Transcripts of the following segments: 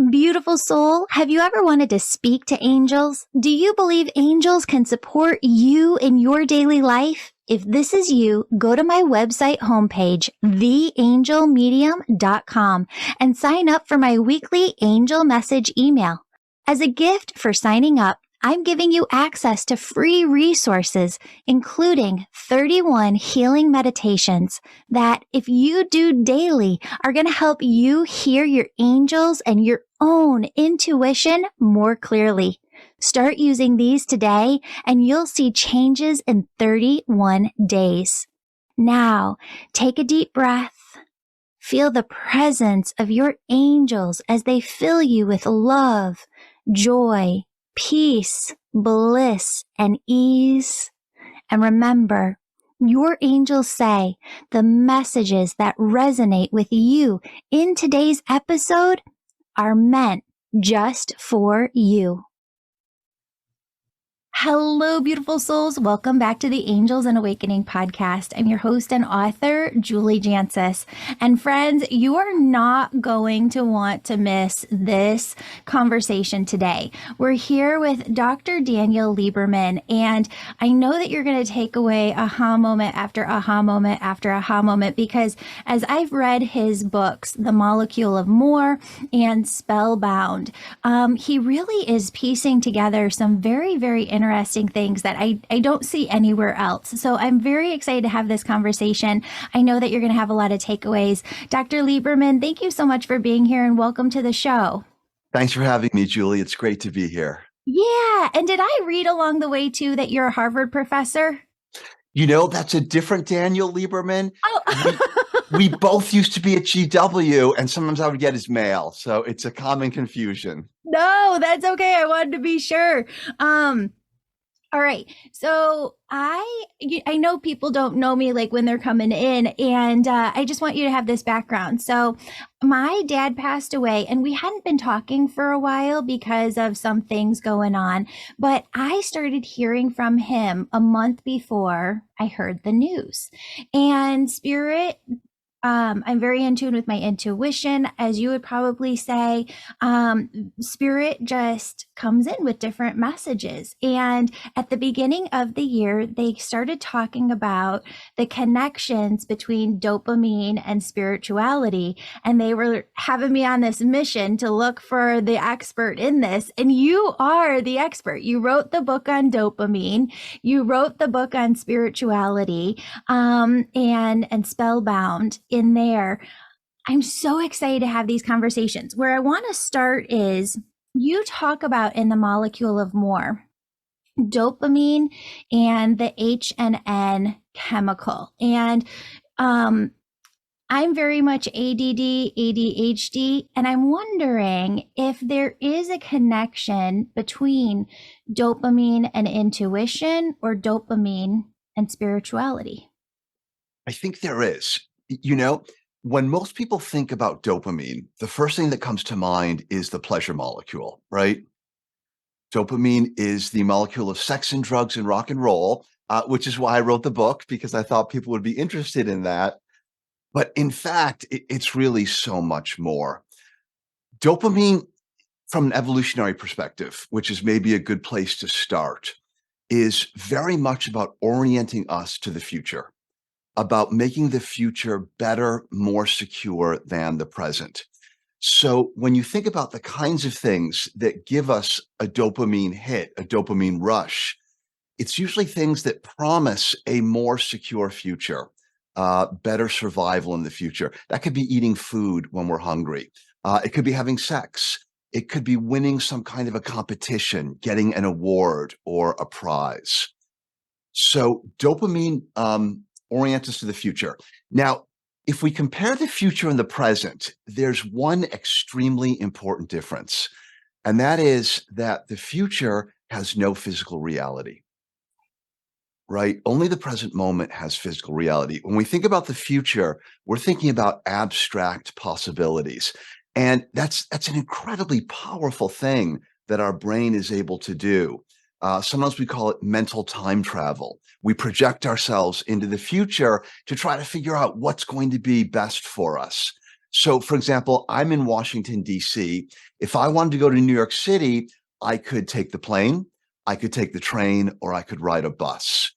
Beautiful soul, have you ever wanted to speak to angels? Do you believe angels can support you in your daily life? If this is you, go to my website homepage, theangelmedium.com, and sign up for my weekly angel message email. As a gift for signing up, I'm giving you access to free resources, including 31 healing meditations that, if you do daily, are going to help you hear your angels and your own intuition more clearly. Start using these today and you'll see changes in 31 days. Now, take a deep breath. Feel the presence of your angels as they fill you with love, joy, peace, bliss, and ease. And remember, your angels say the messages that resonate with you in today's episode are meant just for you. Hello, beautiful souls. Welcome back to the Angels and Awakening podcast. I'm your host and author, Julie Jancius. And friends, you are not going to want to miss this conversation today. We're here with Dr. Daniel Lieberman, and I know that you're going to take away aha moment after aha moment after aha moment, because as I've read his books, The Molecule of More and Spellbound, he really is piecing together some very, very interesting things that I don't see anywhere else. So I'm very excited to have this conversation. I know that you're going to have a lot of takeaways. Dr. Lieberman, thank you so much for being here and welcome to the show. Thanks for having me, Julie. It's great to be here. Yeah. And did I read along the way too that you're a Harvard professor? You know, that's a different Daniel Lieberman. Oh. We both used to be at GW, and sometimes I would get his mail. So it's a common confusion. No, that's okay. I wanted to be sure. All right. So I know people don't know me like when they're coming in, and I just want you to have this background. So my dad passed away and we hadn't been talking for a while because of some things going on, but I started hearing from him a month before I heard the news. And Spirit, I'm very in tune with my intuition, as you would probably say. Spirit just comes in with different messages. And at the beginning of the year, they started talking about the connections between dopamine and spirituality. And they were having me on this mission to look for the expert in this. And you are the expert. You wrote the book on dopamine. You wrote the book on spirituality, and Spellbound. In there, I'm so excited to have these conversations. Where I want to start is you talk about in The Molecule of More, dopamine and the H and N chemical. And I'm very much ADD, ADHD, and I'm wondering if there is a connection between dopamine and intuition or dopamine and spirituality. I think there is. You know, when most people think about dopamine, the first thing that comes to mind is the pleasure molecule, right? Dopamine is the molecule of sex and drugs and rock and roll, which is why I wrote the book, because I thought people would be interested in that. But in fact, it's really so much more. Dopamine, from an evolutionary perspective, which is maybe a good place to start, is very much about orienting us to the future, about making the future better, more secure than the present. So when you think about the kinds of things that give us a dopamine hit, a dopamine rush, it's usually things that promise a more secure future, better survival in the future. That could be eating food when we're hungry. It could be having sex. It could be winning some kind of a competition, getting an award or a prize. So dopamine orient us to the future. Now, if we compare the future and the present, there's one extremely important difference, and that is that the future has no physical reality, right? Only the present moment has physical reality. When we think about the future, we're thinking about abstract possibilities, and that's an incredibly powerful thing that our brain is able to do. Sometimes we call it mental time travel. We project ourselves into the future to try to figure out what's going to be best for us. So, for example, I'm in Washington, D.C. If I wanted to go to New York City, I could take the plane, I could take the train, or I could ride a bus.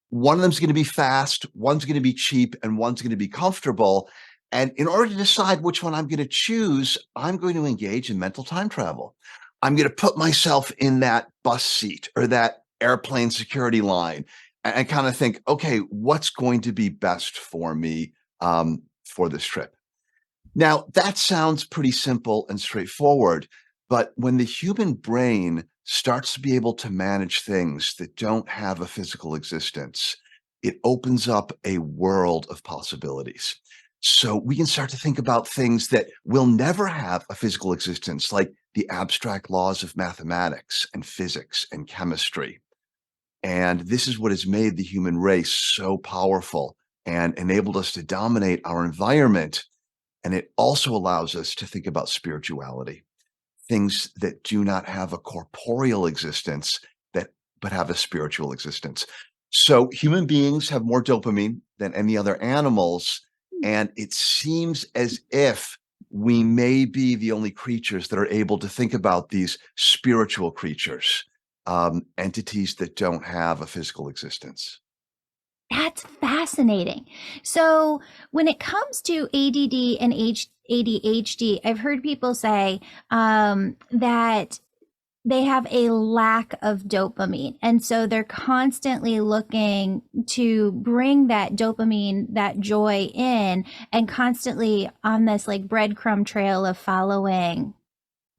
One of them's going to be fast, one's going to be cheap, and one's going to be comfortable. And in order to decide which one I'm going to choose, I'm going to engage in mental time travel. I'm going to put myself in that bus seat or that airplane security line and kind of think, okay, what's going to be best for me for this trip? Now, that sounds pretty simple and straightforward, but when the human brain starts to be able to manage things that don't have a physical existence, it opens up a world of possibilities. So we can start to think about things that will never have a physical existence, like the abstract laws of mathematics and physics and chemistry. And this is what has made the human race so powerful and enabled us to dominate our environment. And it also allows us to think about spirituality, things that do not have a corporeal existence that but have a spiritual existence. So human beings have more dopamine than any other animals, and it seems as if we may be the only creatures that are able to think about these spiritual creatures, entities that don't have a physical existence. That's fascinating. So, when it comes to ADD and ADHD, I've heard people say that they have a lack of dopamine. And so they're constantly looking to bring that dopamine, that joy in, and constantly on this like breadcrumb trail of following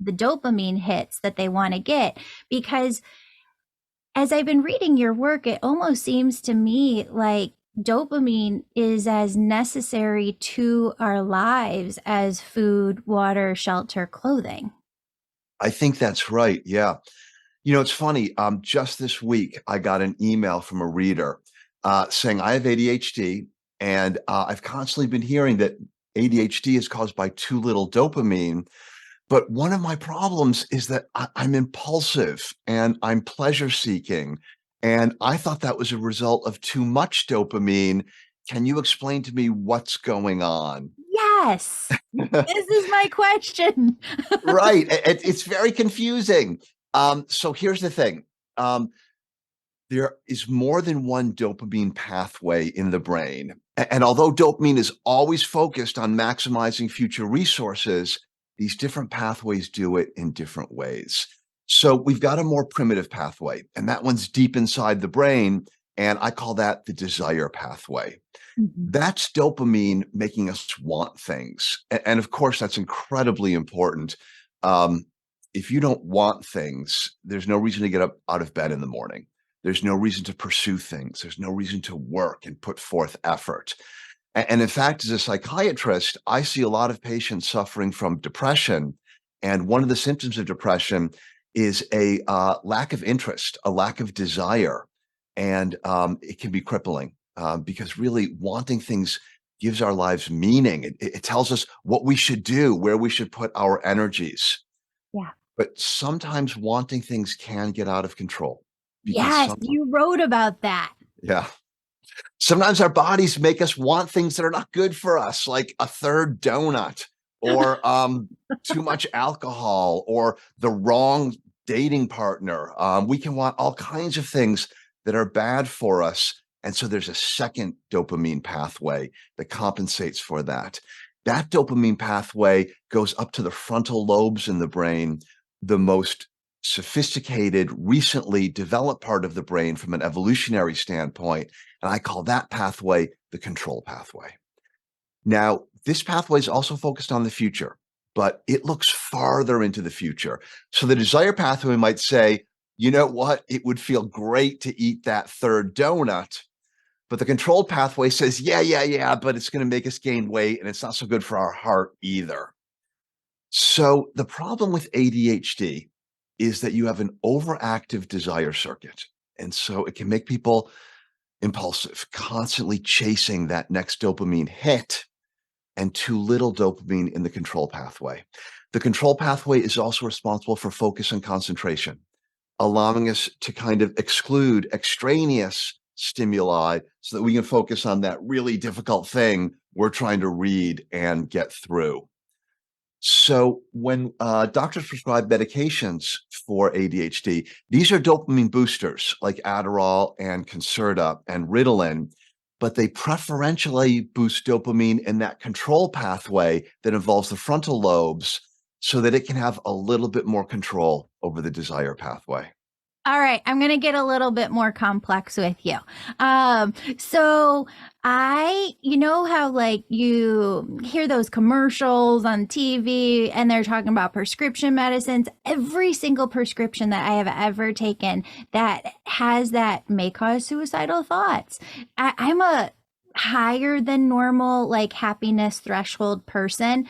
the dopamine hits that they want to get. Because as I've been reading your work, it almost seems to me like dopamine is as necessary to our lives as food, water, shelter, clothing. I think that's right. Yeah. It's funny. Just this week, I got an email from a reader saying I have ADHD, and I've constantly been hearing that ADHD is caused by too little dopamine. But one of my problems is that I'm impulsive and I'm pleasure seeking. And I thought that was a result of too much dopamine. Can you explain to me what's going on? Yes, this is my question. Right. It's very confusing. So here's the thing. Um, there is more than one dopamine pathway in the brain. And although dopamine is always focused on maximizing future resources, these different pathways do it in different ways. So we've got a more primitive pathway, and that one's deep inside the brain. And I call that the desire pathway. Mhm. That's dopamine making us want things. And of course, that's incredibly important. Um, if you don't want things, there's no reason to get up out of bed in the morning. There's no reason to pursue things. There's no reason to work and put forth effort. And in fact, as a psychiatrist, I see a lot of patients suffering from depression. And one of the symptoms of depression is a lack of interest, a lack of desire. And it can be crippling because really wanting things gives our lives meaning. It tells us what we should do, where we should put our energies. Yeah. But sometimes wanting things can get out of control because Yes, you wrote about that. yeah, sometimes our bodies make us want things that are not good for us, like a third donut or too much alcohol or the wrong dating partner. We can want all kinds of things that are bad for us. And so there's a second dopamine pathway that compensates for that. That dopamine pathway goes up to the frontal lobes in the brain, the most sophisticated, recently developed part of the brain from an evolutionary standpoint. And I call that pathway the control pathway. Now, this pathway is also focused on the future, but it looks farther into the future. So the desire pathway might say, you know what? It would feel great to eat that third donut. But the control pathway says, yeah, but it's going to make us gain weight and it's not so good for our heart either. So the problem with ADHD is that you have an overactive desire circuit. And so it can make people impulsive, constantly chasing that next dopamine hit and too little dopamine in the control pathway. The control pathway is also responsible for focus and concentration, allowing us to kind of exclude extraneous stimuli so that we can focus on that really difficult thing we're trying to read and get through. So when doctors prescribe medications for ADHD, these are dopamine boosters like Adderall and Concerta and Ritalin, but they preferentially boost dopamine in that control pathway that involves the frontal lobes so that it can have a little bit more control over the desire pathway. All right, I'm going to get a little bit more complex with you. So you know how like you hear those commercials on TV and they're talking about prescription medicines. Every single prescription that I have ever taken that has that may cause suicidal thoughts. I'm a higher than normal like happiness threshold person.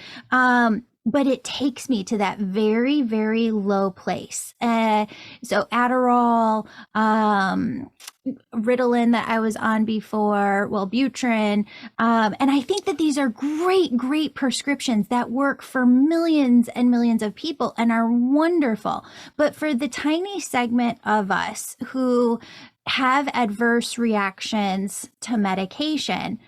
But it takes me to that very, very low place. So Adderall, Ritalin that I was on before, Wellbutrin. And I think that these are great, great prescriptions that work for millions and millions of people and are wonderful. But for the tiny segment of us who have adverse reactions to medication,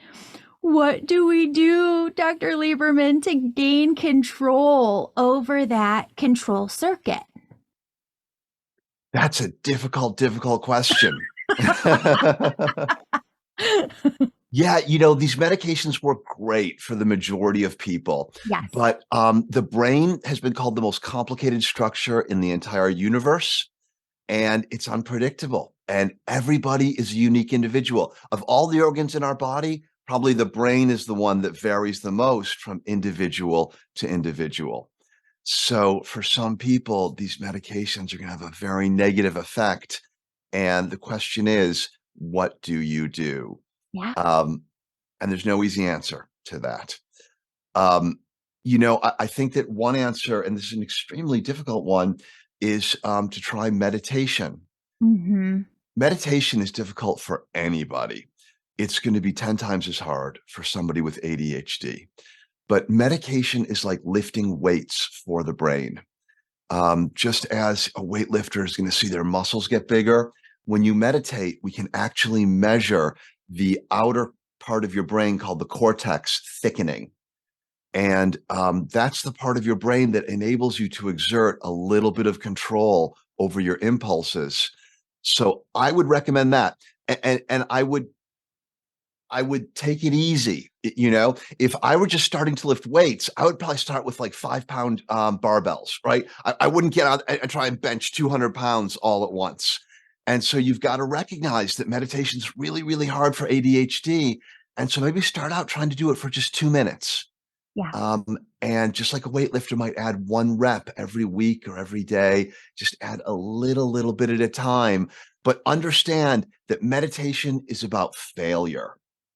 what do we do, Dr. Lieberman, to gain control over that control circuit? That's a difficult, difficult question. Yeah, these medications work great for the majority of people, Yes. but the brain has been called the most complicated structure in the entire universe, and it's unpredictable. And everybody is a unique individual. Of all the organs in our body, probably the brain is the one that varies the most from individual to individual. So for some people, these medications are going to have a very negative effect. And the question is, what do you do? Yeah. And there's no easy answer to that. I think that one answer, and this is an extremely difficult one, is to try meditation. Mm-hmm. Meditation is difficult for anybody. It's going to be 10 times as hard for somebody with ADHD. But medication is like lifting weights for the brain. Just as a weightlifter is going to see their muscles get bigger, when you meditate, we can actually measure the outer part of your brain called the cortex thickening. And that's the part of your brain that enables you to exert a little bit of control over your impulses. So I would recommend that. And I would take it easy. If I were just starting to lift weights, I would probably start with like 5-pound barbells, right? I wouldn't get out and try and bench 200 pounds all at once. And so you've got to recognize that meditation is really, really hard for ADHD. And so maybe start out trying to do it for just 2 minutes. Yeah. And just like a weightlifter might add 1 rep every week or every day, just add a little bit at a time. But understand that meditation is about failure,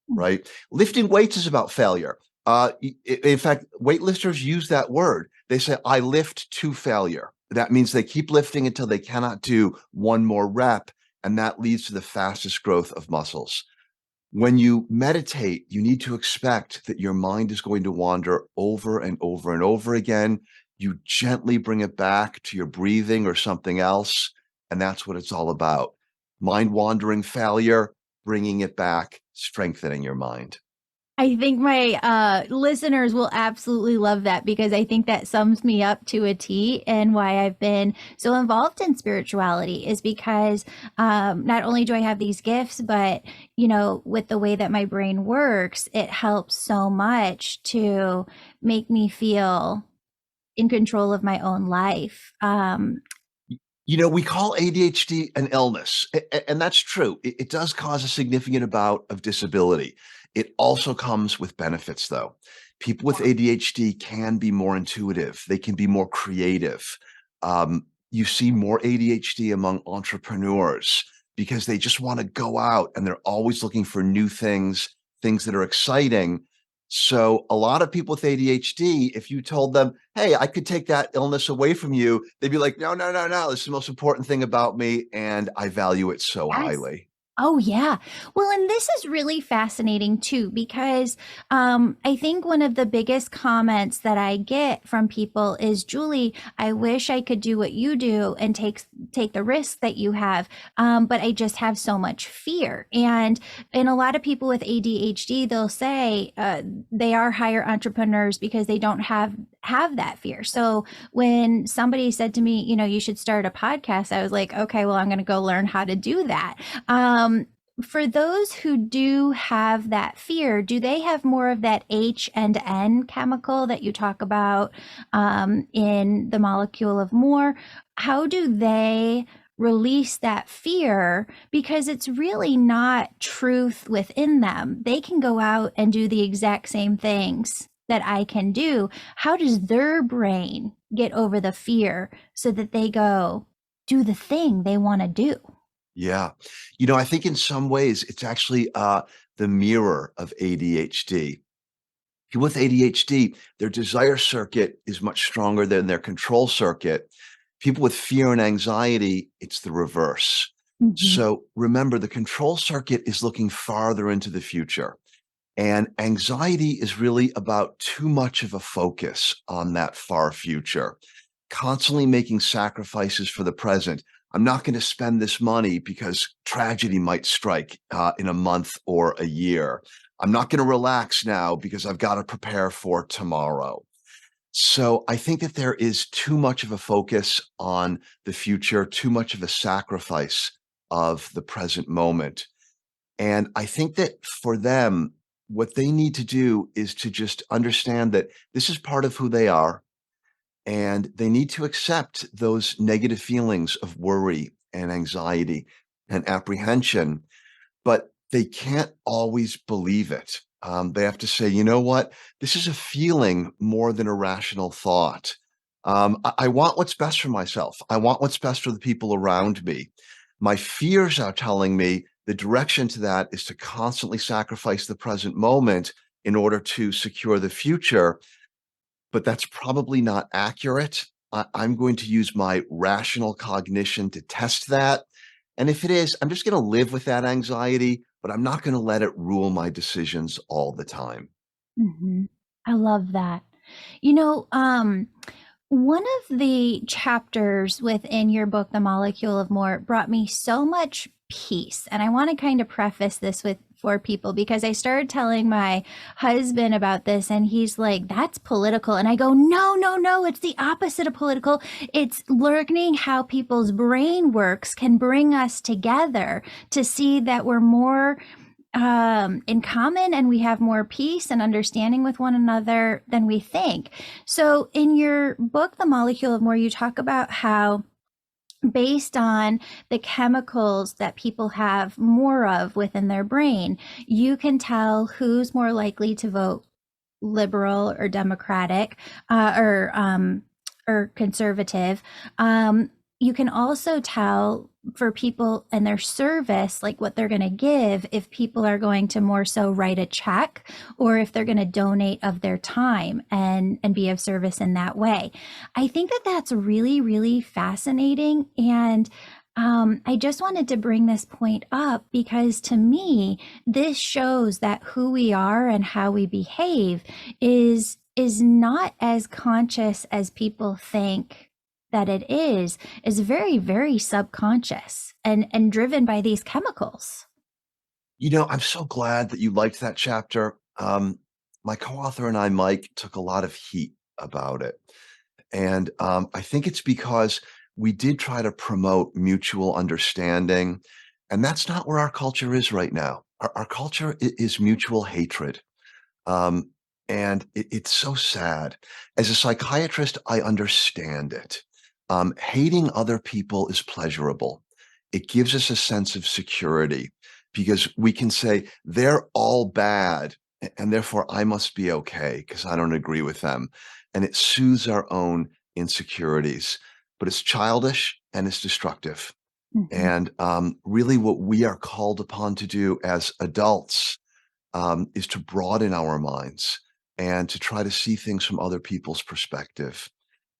right? Lifting weights is about failure. In fact, weightlifters use that word. They say, I lift to failure. That means they keep lifting until they cannot do 1 more rep, and that leads to the fastest growth of muscles. When you meditate, you need to expect that your mind is going to wander over and over and over again. You gently bring it back to your breathing or something else, and that's what it's all about. Mind wandering failure, bringing it back, strengthening your mind. I think my listeners will absolutely love that because I think that sums me up to a T. And why I've been so involved in spirituality is because not only do I have these gifts, but, with the way that my brain works, it helps so much to make me feel in control of my own life. We call ADHD an illness, and that's true. It does cause a significant amount of disability. It also comes with benefits, though. People with ADHD can be more intuitive. They can be more creative. You see more ADHD among entrepreneurs because they just want to go out and they're always looking for new things that are exciting. So a lot of people with ADHD, if you told them, hey, I could take that illness away from you, they'd be like, no, no, no, no. This is the most important thing about me. And I value it so Yes. highly. Oh, yeah. Well, and this is really fascinating too, because I think one of the biggest comments that I get from people is, Julie, I wish I could do what you do and take the risk that you have, but I just have so much fear. And a lot of people with ADHD, they'll say they are higher entrepreneurs because they don't have that fear. So when somebody said to me, you should start a podcast, I was like, okay, well, I'm going to go learn how to do that. For those who do have that fear, do they have more of that H and N chemical that you talk about in the molecule of more? How do they release that fear? Because it's really not truth within them. They can go out and do the exact same things that I can do. How does their brain get over the fear so that they go do the thing they want to do? Yeah. I think in some ways it's actually the mirror of ADHD. People with ADHD, their desire circuit is much stronger than their control circuit. People with fear and anxiety, it's the reverse. Mhm. So remember, the control circuit is looking farther into the future. And anxiety is really about too much of a focus on that far future, constantly making sacrifices for the present. I'm not going to spend this money because tragedy might strike in a month or a year. I'm not going to relax now because I've got to prepare for tomorrow. So I think that there is too much of a focus on the future, too much of a sacrifice of the present moment. And I think that for them, what they need to do is to just understand that this is part of who they are, and they need to accept those negative feelings of worry and anxiety and apprehension, but they can't always believe it. They have to say, you know what? This is a feeling more than a rational thought. I want what's best for myself. I want what's best for the people around me. My fears are telling me the direction to that is to constantly sacrifice the present moment in order to secure the future, but that's probably not accurate. I'm going to use my rational cognition to test that. And if it is, I'm just going to live with that anxiety, but I'm not going to let it rule my decisions all the time. Mhm. I love that. You know, one of the chapters within your book, The Molecule of More, brought me so much peace. And I want to kind of preface this with for people because I started telling my husband about this and he's like, that's political. And I go, no, no, no, it's the opposite of political. It's learning how people's brain works can bring us together to see that we're more in common and we have more peace and understanding with one another than we think. So, in your book, The Molecule of More, you talk about how, based on the chemicals that people have more of within their brain, you can tell who's more likely to vote liberal or democratic or conservative. You can also tell for people and their service, like what they're going to give, if people are going to more so write a check or if they're going to donate of their time and be of service in that way. I think that that's really, really fascinating. And I just wanted to bring this point up because to me, this shows that who we are and how we behave is not as conscious as people think that it is very, very subconscious and driven by these chemicals. I'm so glad that you liked that chapter. My co-author and I, Mike, took a lot of heat about it. And I think it's because we did try to promote mutual understanding. And that's not where our culture is right now. Our culture is mutual hatred. Um, and it's so sad. As a psychiatrist, I understand it. Hating other people is pleasurable. It gives us a sense of security because we can say they're all bad and therefore I must be okay because I don't agree with them. And it soothes our own insecurities, but it's childish and it's destructive. Mhm. And really, what we are called upon to do as adults is to broaden our minds and to try to see things from other people's perspective.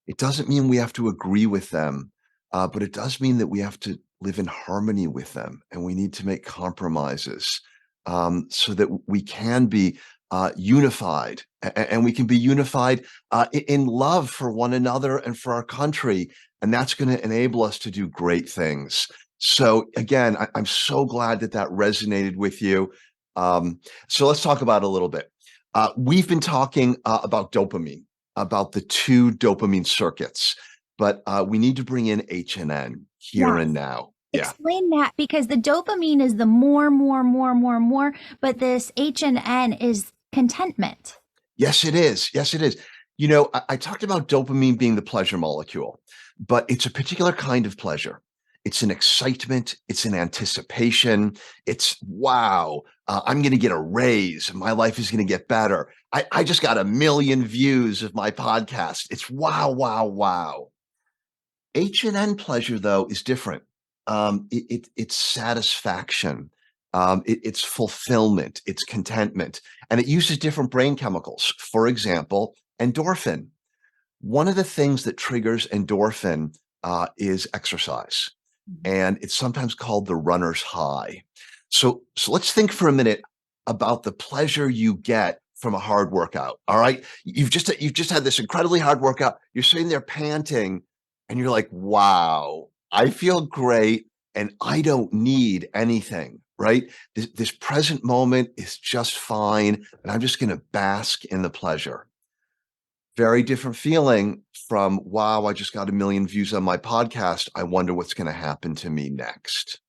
It doesn't mean we have to agree with them, but it does mean that we have to live in harmony with them, and we need to make compromises so that we can be unified, and we can be unified in love for one another and for our country. And that's going to enable us to do great things. So again, I'm so glad that that resonated with you. So let's talk about it a little bit. We've been talking about dopamine, about the two dopamine circuits, but we need to bring in H and N here Yeah. and now. Yeah. Explain that, because the dopamine is the more, but this H and N is contentment. Yes, it is. Yes, it is. You know, I talked about dopamine being the pleasure molecule, but it's a particular kind of pleasure. It's an excitement. It's an anticipation. It's wow, I'm going to get a raise. My life is going to get better. I just got 1 million views of my podcast. It's wow, wow, wow. H&N pleasure, though, is different. It's satisfaction. It's fulfillment. It's contentment. And it uses different brain chemicals. For example, endorphin. One of the things that triggers endorphin is exercise. And it's sometimes called the runner's high. So let's think for a minute about the pleasure you get from a hard workout. All right. You've just had this incredibly hard workout. You're sitting there panting and you're like, wow, I feel great and I don't need anything, right? This present moment is just fine. And I'm just going to bask in the pleasure. Very different feeling from, wow, I just got 1 million views on my podcast. I wonder what's going to happen to me next.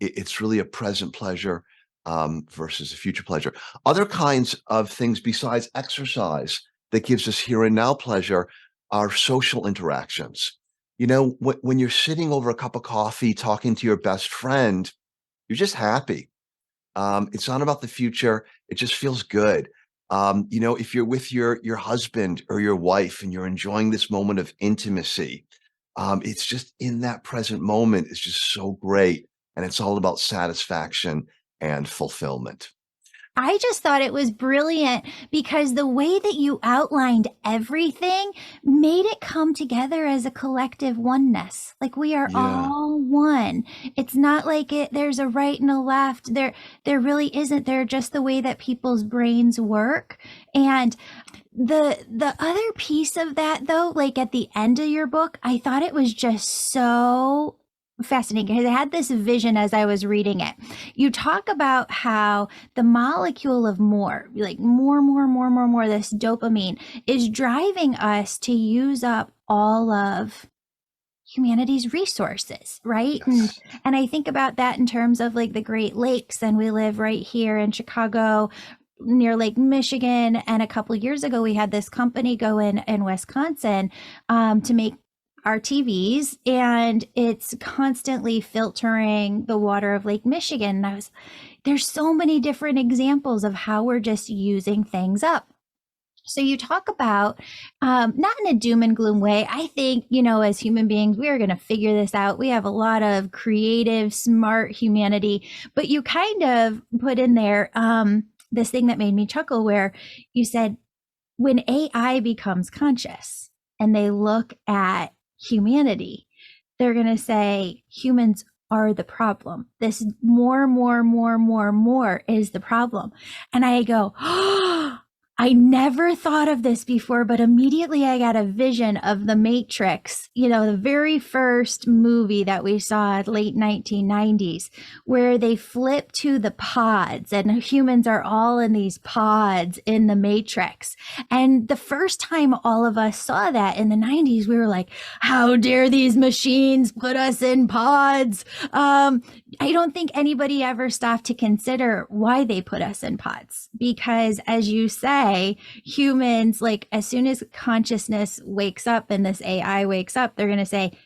It's really a present pleasure versus a future pleasure. Other kinds of things besides exercise that gives us here and now pleasure are social interactions. You know, when you're sitting over a cup of coffee talking to your best friend, you're just happy. It's not about the future. It just feels good. You know, if you're with your husband or your wife and you're enjoying this moment of intimacy, it's just in that present moment is just so great. And it's all about satisfaction and fulfillment. I just thought it was brilliant because the way that you outlined everything made it come together as a collective oneness. Like we are Yeah. all one. It's not like there's a right and a left. There really isn't. They're just the way that people's brains work. And the other piece of that though, like at the end of your book, I thought it was just so fascinating because I had this vision as I was reading it. You talk about how the molecule of more, like more, this dopamine is driving us to use up all of humanity's resources, right? Yes. And I think about that in terms of like the Great Lakes, and we live right here in Chicago near Lake Michigan. And a couple of years ago, we had this company go in Wisconsin to make our TVs, and it's constantly filtering the water of Lake Michigan. And there's so many different examples of how we're just using things up. So you talk about, not in a doom and gloom way. I think, you know, as human beings, we are going to figure this out. We have a lot of creative, smart humanity, but you kind of put in there this thing that made me chuckle where you said, when AI becomes conscious and they look at humanity, they're going to say humans are the problem. This more is the problem. And I go, oh, I never thought of this before, but immediately I got a vision of The Matrix, you know, the very first movie that we saw late 1990s, where they flip to the pods and humans are all in these pods in the Matrix. And the first time all of us saw that in the 90s, we were like, how dare these machines put us in pods? I don't think anybody ever stopped to consider why they put us in pods, because as you say, humans, like as soon as consciousness wakes up and this AI wakes up, they're going to say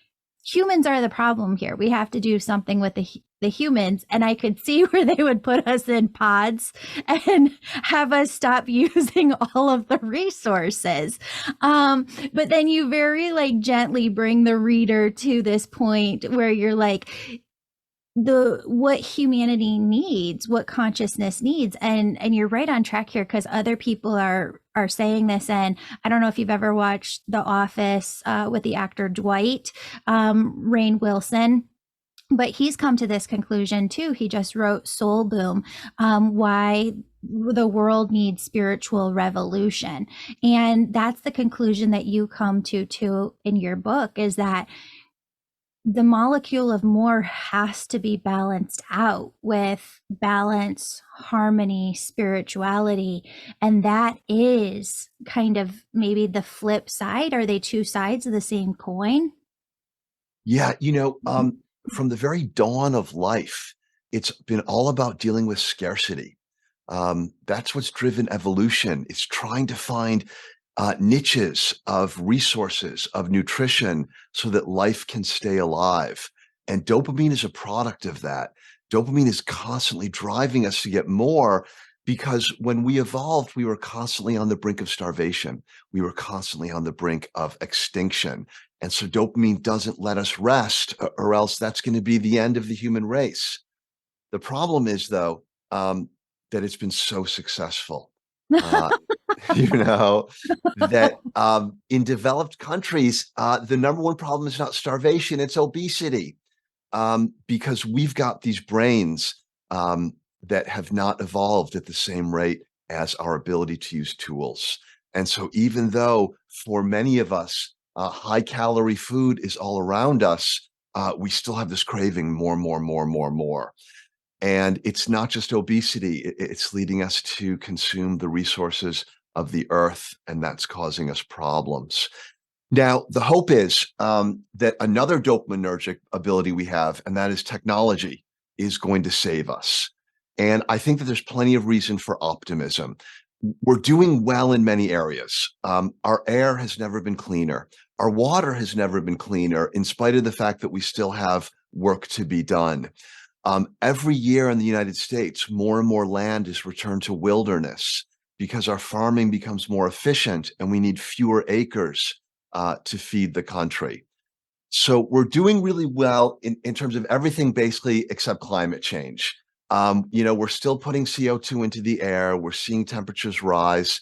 humans are the problem here. We have to do something with the humans. And I could see where they would put us in pods and have us stop using all of the resources. But then you very like gently bring the reader to this point where you're like, what humanity needs, what consciousness needs, and you're right on track here, because other people are saying this. And I don't know if you've ever watched The Office with the actor Dwight, Rainn Wilson. but he's come to this conclusion too. He just wrote Soul Boom, why the world needs spiritual revolution. And that's the conclusion that you come to too in your book, is that the molecule of more has to be balanced out with balance, harmony, spirituality. And that is kind of maybe the flip side. Are they two sides of the same coin? Yeah, from the very dawn of life, it's been all about dealing with scarcity. That's what's driven evolution. It's trying to find niches of resources, of nutrition, so that life can stay alive. And dopamine is a product of that. Dopamine is constantly driving us to get more because when we evolved, we were constantly on the brink of starvation. We were constantly on the brink of extinction. And so dopamine doesn't let us rest, or else that's going to be the end of the human race. The problem is, though, that it's been so successful. Uh, you know, that in developed countries, the number one problem is not starvation, it's obesity. Because we've got these brains that have not evolved at the same rate as our ability to use tools. And so, even though for many of us, high calorie food is all around us, we still have this craving more, more, more, more, more. And it's not just obesity, it's leading us to consume the resources of the earth, and that's causing us problems. Now, the hope is that another dopaminergic ability we have, and that is technology, is going to save us. And I think that there's plenty of reason for optimism. We're doing well in many areas. Our air has never been cleaner. Our water has never been cleaner, in spite of the fact that we still have work to be done. Every year in the United States, more and more land is returned to wilderness because our farming becomes more efficient and we need fewer acres to feed the country. So we're doing really well in terms of everything, basically, except climate change. We're still putting CO2 into the air. We're seeing temperatures rise.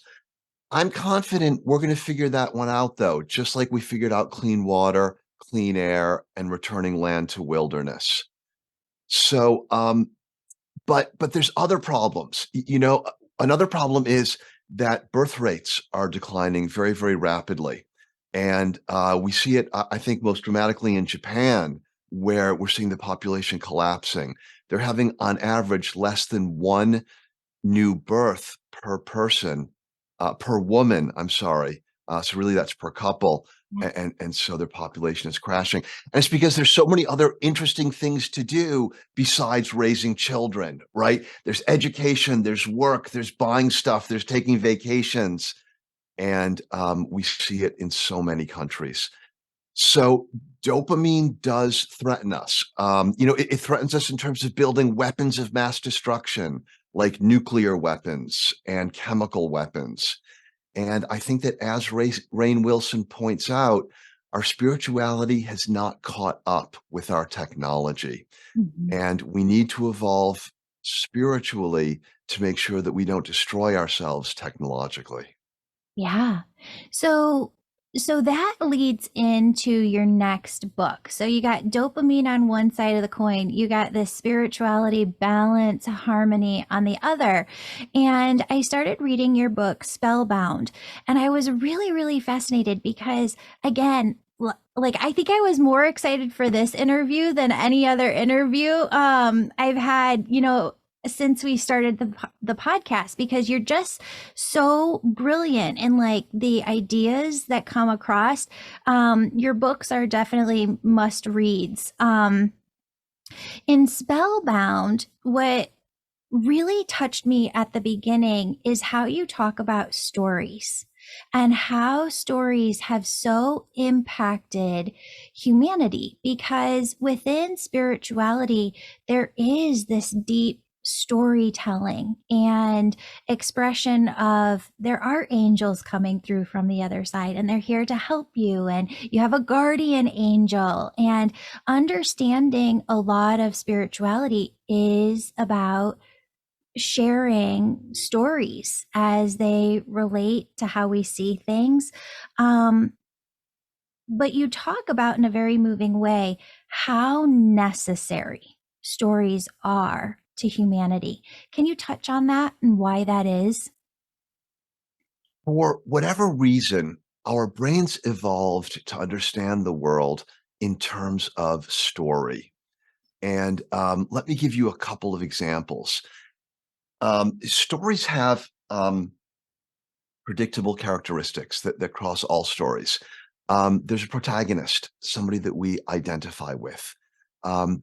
I'm confident we're going to figure that one out, though, just like we figured out clean water, clean air, and returning land to wilderness. So, but there's other problems. Another problem is that birth rates are declining very, very rapidly. And we see it, I think, most dramatically in Japan, where we're seeing the population collapsing. They're having, on average, less than one new birth per person, per woman, I'm sorry. So really that's per couple. And so their population is crashing. And it's because there's so many other interesting things to do besides raising children, right? There's education, there's work, there's buying stuff, there's taking vacations. And we see it in so many countries. So dopamine does threaten us. It threatens us in terms of building weapons of mass destruction, like nuclear weapons and chemical weapons. And I think that, as Rainn Wilson points out, our spirituality has not caught up with our technology. Mhm. And we need to evolve spiritually to make sure that we don't destroy ourselves technologically. Yeah. So so that leads into your next book. So you got dopamine on one side of the coin, you got this spirituality, balance, harmony on the other. And I started reading your book Spellbound, and I was really really fascinated because, again, like, I think I was more excited for this interview than any other interview I've had, since we started the podcast, because you're just so brilliant in like the ideas that come across. Your books are definitely must reads. In Spellbound, what really touched me at the beginning is how you talk about stories and how stories have so impacted humanity, because within spirituality there is this deep storytelling and expression of there are angels coming through from the other side and they're here to help you, and you have a guardian angel. And understanding a lot of spirituality is about sharing stories as they relate to how we see things. Um, but you talk about in a very moving way how necessary stories are to humanity. Can you touch on that and why that is? For whatever reason, our brains evolved to understand the world in terms of story. And let me give you a couple of examples. Stories have predictable characteristics that cross all stories. There's a protagonist, somebody that we identify with.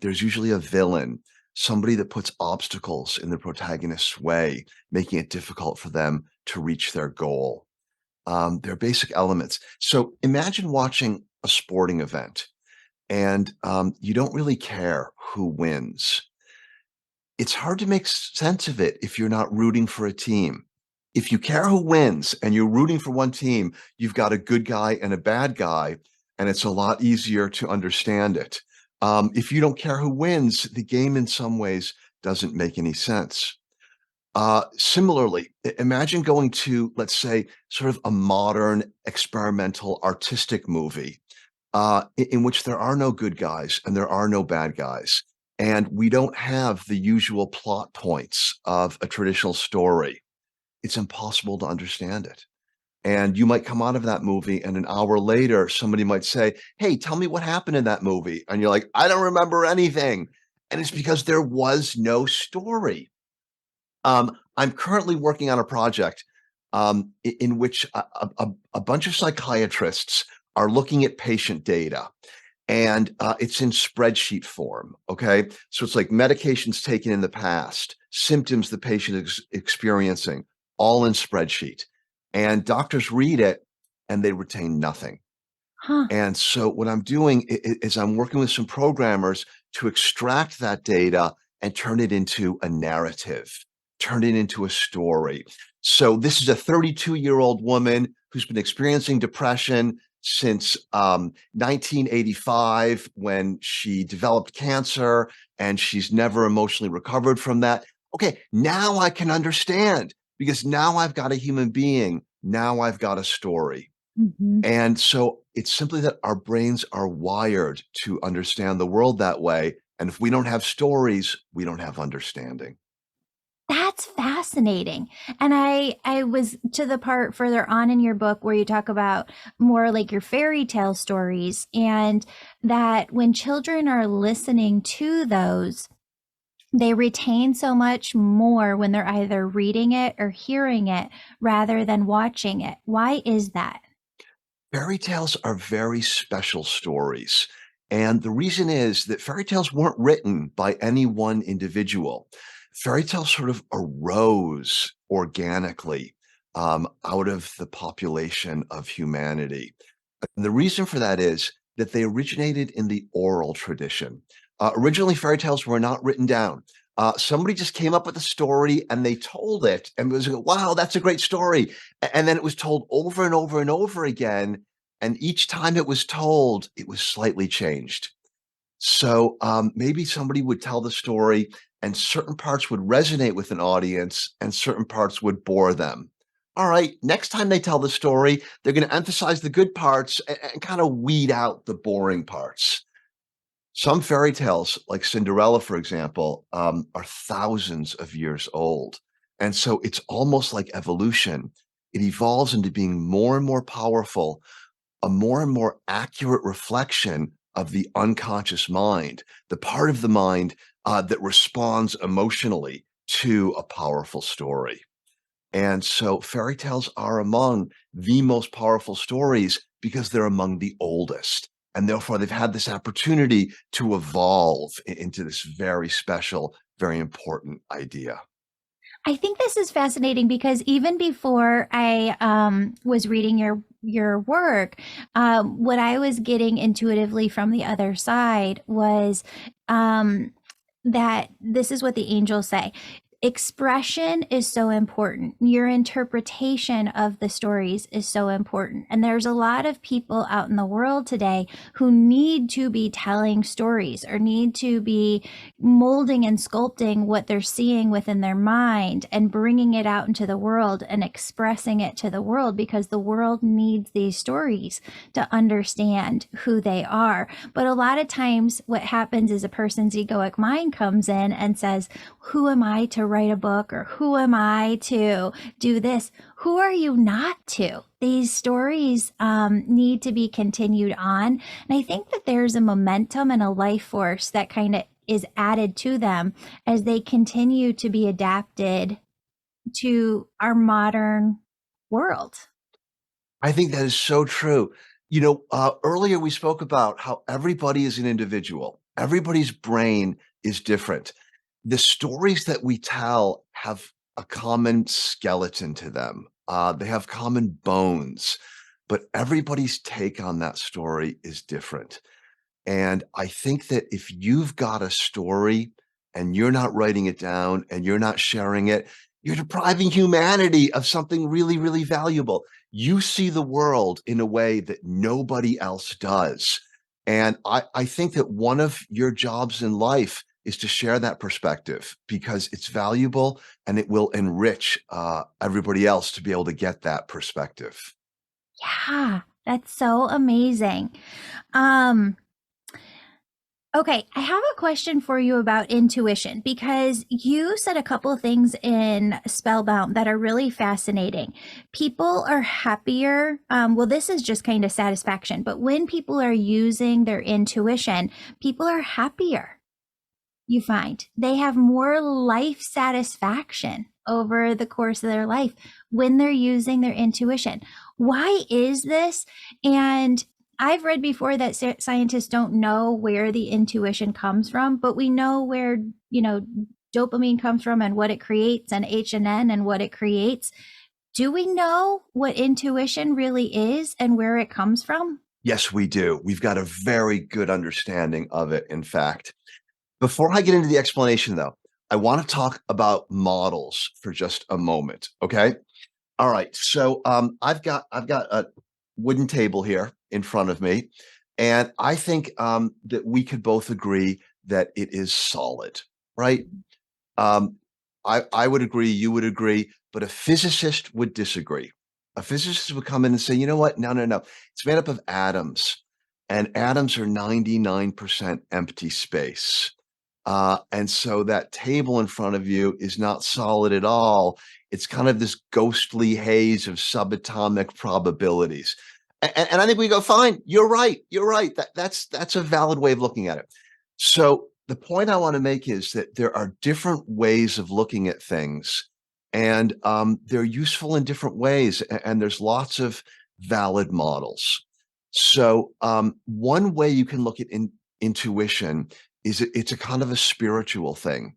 There's usually a villain, somebody that puts obstacles in the protagonist's way, making it difficult for them to reach their goal. They're basic elements. So imagine watching a sporting event and you don't really care who wins. It's hard to make sense of it if you're not rooting for a team. If you care who wins and you're rooting for one team, you've got a good guy and a bad guy, and it's a lot easier to understand it. If you don't care who wins, the game in some ways doesn't make any sense. Similarly, imagine going to, let's say, sort of a modern experimental artistic movie in which there are no good guys and there are no bad guys. And we don't have the usual plot points of a traditional story. It's impossible to understand it. And you might come out of that movie, and an hour later, somebody might say, "Hey, tell me what happened in that movie." And you're like, "I don't remember anything." And it's because there was no story. I'm currently working on a project in which a bunch of psychiatrists are looking at patient data, and it's in spreadsheet form. Okay, so it's like medications taken in the past, symptoms the patient is experiencing, all in spreadsheet, and doctors read it and they retain nothing. Huh. And so what I'm doing is I'm working with some programmers to extract that data and turn it into a narrative, turn it into a story. So this is a 32-year-old woman who's been experiencing depression since 1985 when she developed cancer, and she's never emotionally recovered from that. Okay, now I can understand because now I've got a human being. Now I've got a story. Mhm. And so it's simply that our brains are wired to understand the world that way. And if we don't have stories, we don't have understanding. That's fascinating. And I was to the part further on in your book where you talk about more like your fairy tale stories, and that when children are listening to those, they retain so much more when they're either reading it or hearing it rather than watching it. Why is that? Fairy tales are very special stories. And the reason is that fairy tales weren't written by any one individual. Fairy tales sort of arose organically out of the population of humanity. And the reason for that is that they originated in the oral tradition. Originally, fairy tales were not written down. Somebody just came up with a story and they told it, and it was like, wow, that's a great story. And then it was told over and over and over again. And each time it was told, it was slightly changed. So maybe somebody would tell the story, and certain parts would resonate with an audience, and certain parts would bore them. All right, next time they tell the story, they're going to emphasize the good parts and kind of weed out the boring parts. Some fairy tales, like Cinderella, for example, are thousands of years old. And so it's almost like evolution. It evolves into being more and more powerful, a more and more accurate reflection of the unconscious mind, the part of the mind that responds emotionally to a powerful story. And so fairy tales are among the most powerful stories because they're among the oldest. And therefore, they've had this opportunity to evolve into this very special, very important idea. I think this is fascinating because even before I was reading your work, what I was getting intuitively from the other side was that this is what the angels say. expression is so important. Your interpretation of the stories is so important. And there's a lot of people out in the world today who need to be telling stories or need to be molding and sculpting what they're seeing within their mind and bringing it out into the world and expressing it to the world, because the world needs these stories to understand who they are. But a lot of times what happens is a person's egoic mind comes in and says, who am I to write a book, or who am I to do this? Who are you not to? These stories need to be continued on. And I think that there's a momentum and a life force that kind of is added to them as they continue to be adapted to our modern world. I think that is so true. Earlier we spoke about how everybody is an individual. Everybody's brain is different. The stories that we tell have a common skeleton to them. They have common bones, but everybody's take on that story is different. And I think that if you've got a story and you're not writing it down and you're not sharing it, you're depriving humanity of something really, really valuable. You see the world in a way that nobody else does. And I think that one of your jobs in life is to share that perspective, because it's valuable and it will enrich everybody else to be able to get that perspective. Yeah, that's so amazing. Um, Okay, I have a question for you about intuition, because you said a couple of things in Spellbound that are really fascinating. People are happier. Well, this is just kind of satisfaction, but when people are using their intuition, people are happier. You find they have more life satisfaction over the course of their life when they're using their intuition. Why is this? And I've read before that scientists don't know where the intuition comes from, but we know where, dopamine comes from and what it creates, and H and N and what it creates. Do we know what intuition really is and where it comes from? Yes, we do. We've got a very good understanding of it, in fact. Before I get into the explanation, though, I want to talk about models for just a moment. Okay. All right. So I've got a wooden table here in front of me, and I think that we could both agree that it is solid, right? Um, I would agree, you would agree, but a physicist would disagree. A physicist would come in and say, you know what? No, no, no. It's made up of atoms, and atoms are 99% empty space. And so that table in front of you is not solid at all. It's kind of this ghostly haze of subatomic probabilities. And I think we go, fine, you're right. You're right. That's a valid way of looking at it. So the point I want to make is that there are different ways of looking at things, and they're useful in different ways. And there's lots of valid models. So one way you can look at intuition is it's a kind of a spiritual thing.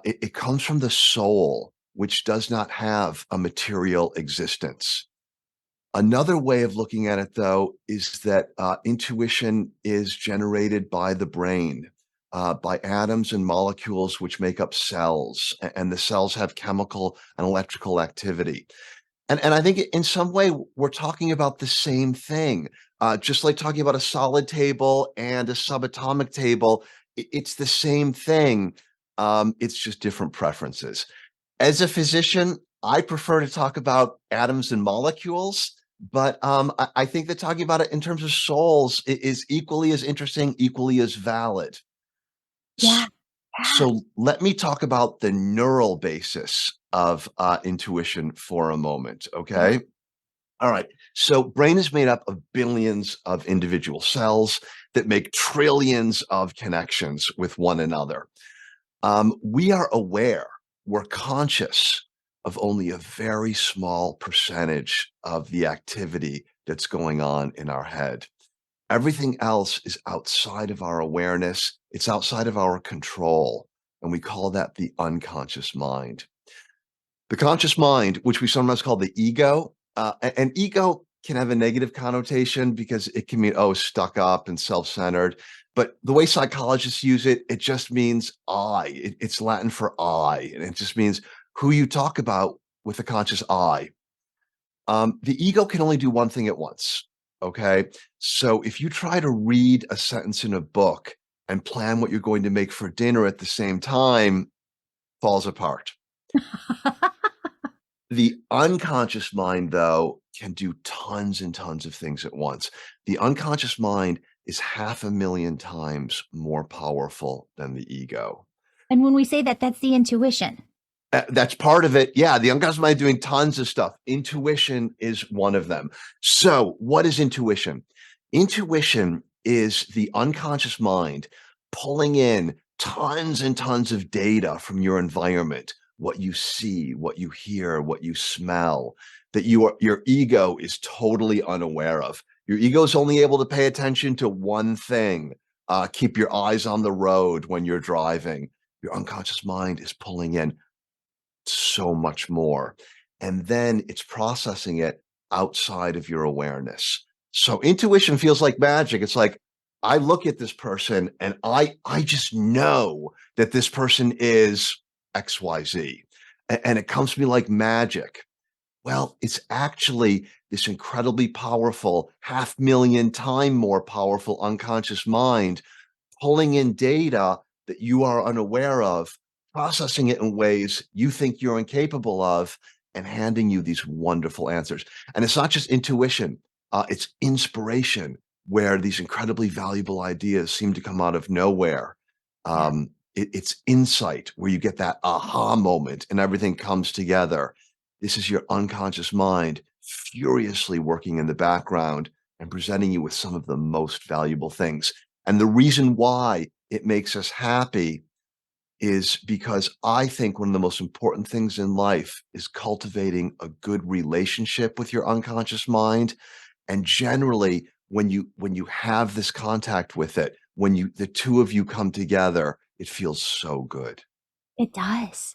It comes from the soul, which does not have a material existence. Another way of looking at it, though, is that intuition is generated by the brain, by atoms and molecules which make up cells, and the cells have chemical and electrical activity. And I think in some way we're talking about the same thing, just like talking about a solid table and a subatomic table. It's the same thing. It's just different preferences. As a physician, I prefer to talk about atoms and molecules, but I think that talking about it in terms of souls is equally as interesting, equally as valid. Yeah. Yeah. So let me talk about the neural basis of intuition for a moment, Yeah. okay? All right. So brain is made up of billions of individual cells that make trillions of connections with one another. We are aware, we're conscious of only a very small percentage of the activity that's going on in our head. Everything else is outside of our awareness. It's outside of our control. And we call that the unconscious mind. The conscious mind, which we sometimes call the ego, and ego can have a negative connotation because it can mean, oh, stuck up and self-centered. But the way psychologists use it, it just means I. It's Latin for I, and it just means who you talk about with a conscious I. The ego can only do one thing at once. Okay. So if you try to read a sentence in a book and plan what you're going to make for dinner at the same time, falls apart. The unconscious mind, though, can do tons and tons of things at once. The unconscious mind is 500,000 times more powerful than the ego. And when we say that, that's the intuition. That's part of it. Yeah, the unconscious mind doing tons of stuff. Intuition is one of them. So, what is intuition? Intuition is the unconscious mind pulling in tons and tons of data from your environment, what you see, what you hear, what you smell, that your ego is totally unaware of. Your ego is only able to pay attention to one thing. Keep your eyes on the road when you're driving. Your unconscious mind is pulling in so much more. And then it's processing it outside of your awareness. So intuition feels like magic. It's like, I look at this person and I just know that this person is XYZ. And it comes to me like magic. Well, it's actually this incredibly powerful, 500,000 times more powerful unconscious mind pulling in data that you are unaware of, processing it in ways you think you're incapable of, and handing you these wonderful answers. And it's not just intuition, it's inspiration, where these incredibly valuable ideas seem to come out of nowhere. Yeah. It's insight, where you get that aha moment and everything comes together. This is your unconscious mind furiously working in the background and presenting you with some of the most valuable things. And the reason why it makes us happy is because I think one of the most important things in life is cultivating a good relationship with your unconscious mind. And generally, when you have this contact with it, when the two of you come together, it feels so good. It does.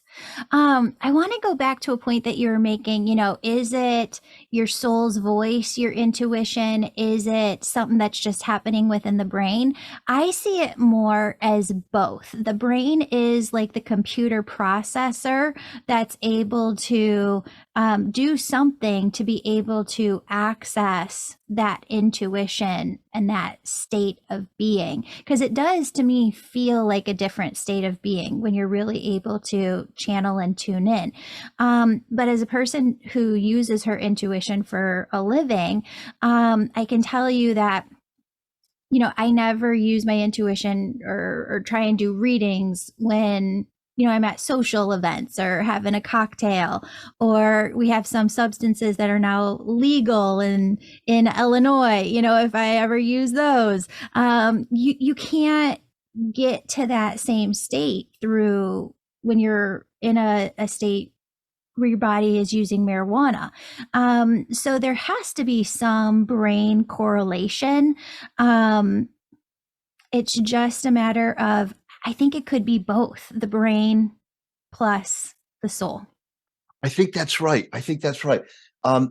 I want to go back to a point that you were making. Is it your soul's voice, your intuition? Is it something that's just happening within the brain? I see it more as both. The brain is like the computer processor that's able to do something to be able to access that intuition and that state of being. Because it does, to me, feel like a different state of being when you're really able to channel and tune in. But as a person who uses her intuition for a living, I can tell you that I never use my intuition or try and do readings when I'm at social events or having a cocktail, or we have some substances that are now legal in Illinois. If I ever use those, you can't get to that same state through when you're in a state where your body is using marijuana. So there has to be some brain correlation. It's just a matter of, I think it could be both the brain plus the soul. I think that's right. I think that's right. I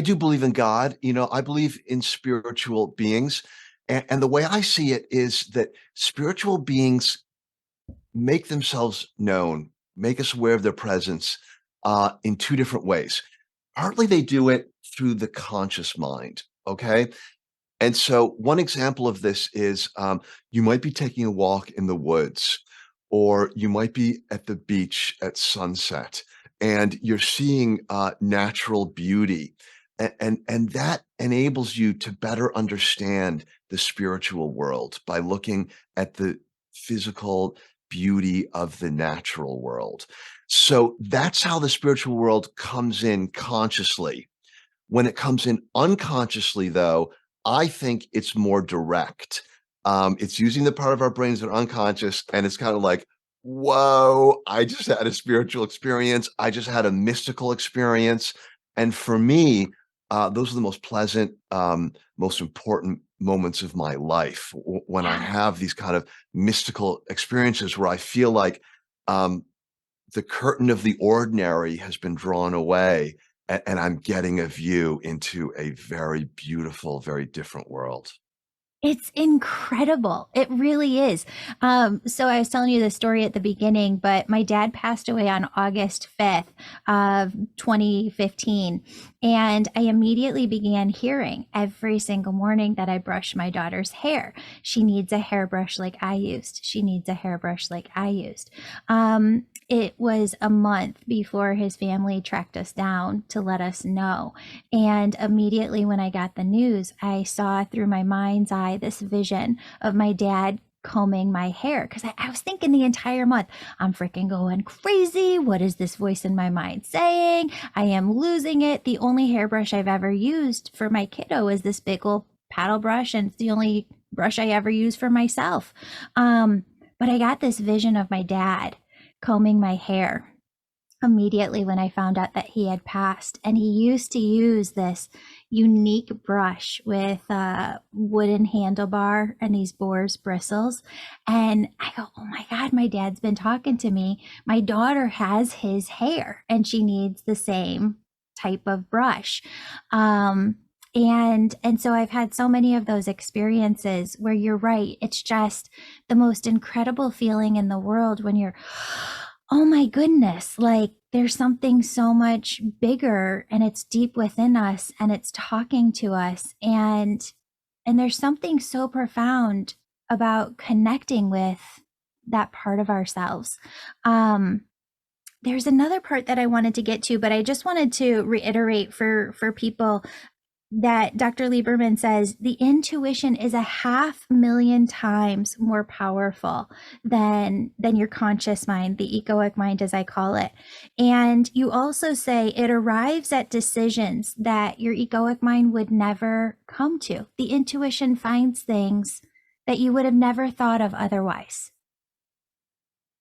do believe in God. I believe in spiritual beings, and the way I see it is that spiritual beings make themselves known, make us aware of their presence in two different ways. Partly they do it through the conscious mind. Okay. And so one example of this is you might be taking a walk in the woods, or you might be at the beach at sunset, and you're seeing natural beauty. And that enables you to better understand the spiritual world by looking at the physical beauty of the natural world. So that's how the spiritual world comes in consciously. When it comes in unconsciously, though, I think it's more direct. It's using the part of our brains that are unconscious, and it's kind of like, whoa, I just had a spiritual experience. I just had a mystical experience. And for me, those are the most pleasant, most important moments of my life, when I Yeah. have these kind of mystical experiences where I feel like the curtain of the ordinary has been drawn away, and I'm getting a view into a very beautiful, very different world. It's incredible. It really is. So I was telling you the story at the beginning, but my dad passed away on August 5th of 2015. And I immediately began hearing every single morning that I brush my daughter's hair. She needs a hairbrush like I used. She needs a hairbrush like I used. It was a month before his family tracked us down to let us know. And immediately when I got the news, I saw through my mind's eye this vision of my dad combing my hair, because I was thinking the entire month, I'm freaking going crazy. What is this voice in my mind saying? I am losing it. The only hairbrush I've ever used for my kiddo is this big old paddle brush, and it's the only brush I ever use for myself. But I got this vision of my dad combing my hair immediately when I found out that he had passed. And he used to use this unique brush with a wooden handlebar and these boar's bristles. And I go, oh my God, my dad's been talking to me. My daughter has his hair and she needs the same type of brush. And so I've had so many of those experiences where you're right. It's just the most incredible feeling in the world when you're, oh my goodness, like there's something so much bigger and it's deep within us and it's talking to us. And there's something so profound about connecting with that part of ourselves. There's another part that I wanted to get to, but I just wanted to reiterate for people that Dr. Lieberman says the intuition is 500,000 times more powerful than your conscious mind, the egoic mind, as I call it. And you also say it arrives at decisions that your egoic mind would never come to. The intuition finds things that you would have never thought of otherwise.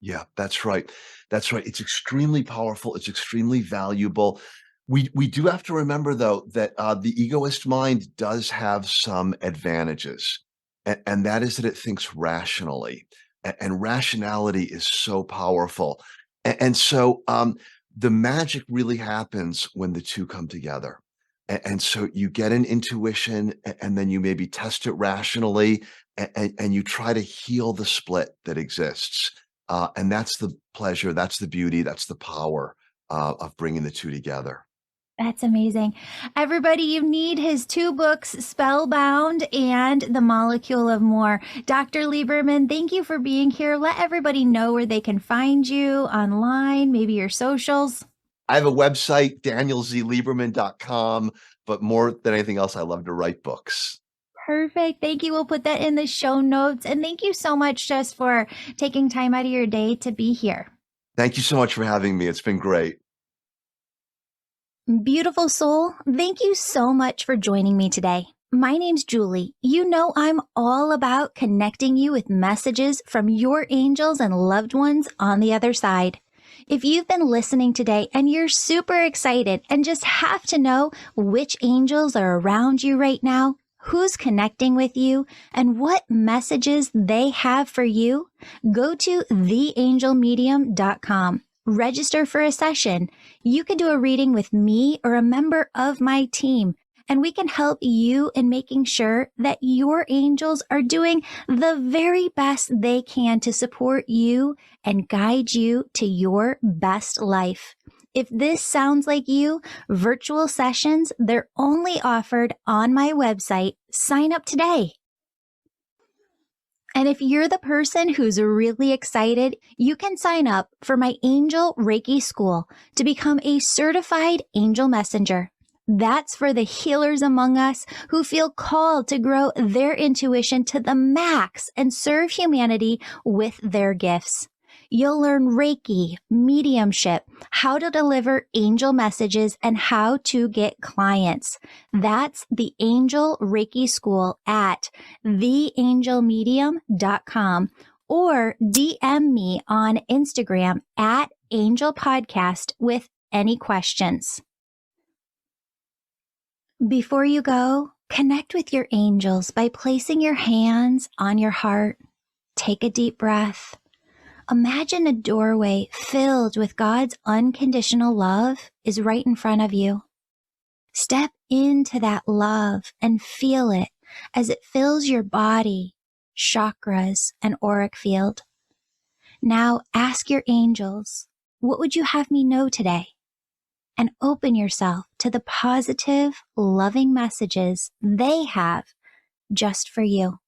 Yeah, that's right. That's right. It's extremely powerful. It's extremely valuable. We do have to remember, though, that the egoist mind does have some advantages, and that is that it thinks rationally, and rationality is so powerful. And so the magic really happens when the two come together. And so you get an intuition, and then you maybe test it rationally, and you try to heal the split that exists. And that's the pleasure, that's the beauty, that's the power of bringing the two together. That's amazing. Everybody, you need his 2 books, Spellbound and The Molecule of More. Dr. Lieberman, thank you for being here. Let everybody know where they can find you online, maybe your socials. I have a website, danielzlieberman.com, but more than anything else, I love to write books. Perfect. Thank you. We'll put that in the show notes. And thank you so much just for taking time out of your day to be here. Thank you so much for having me. It's been great. Beautiful soul, thank you so much for joining me today. My name's Julie. You know I'm all about connecting you with messages from your angels and loved ones on the other side. If you've been listening today and you're super excited and just have to know which angels are around you right now, who's connecting with you, and what messages they have for you, go to theangelmedium.com. Register for a session. You can do a reading with me or a member of my team, and we can help you in making sure that your angels are doing the very best they can to support you and guide you to your best life. If this sounds like you, virtual sessions, they're only offered on my website. Sign up today. And if you're the person who's really excited, you can sign up for my Angel Reiki School to become a certified angel messenger. That's for the healers among us who feel called to grow their intuition to the max and serve humanity with their gifts. You'll learn Reiki, mediumship, how to deliver angel messages, and how to get clients. That's the Angel Reiki School at theangelmedium.com, or DM me on Instagram at Angel Podcast with any questions. Before you go, connect with your angels by placing your hands on your heart. Take a deep breath. Imagine a doorway filled with God's unconditional love is right in front of you. Step into that love and feel it as it fills your body, chakras, and auric field. Now ask your angels, what would you have me know today? And open yourself to the positive, loving messages they have just for you.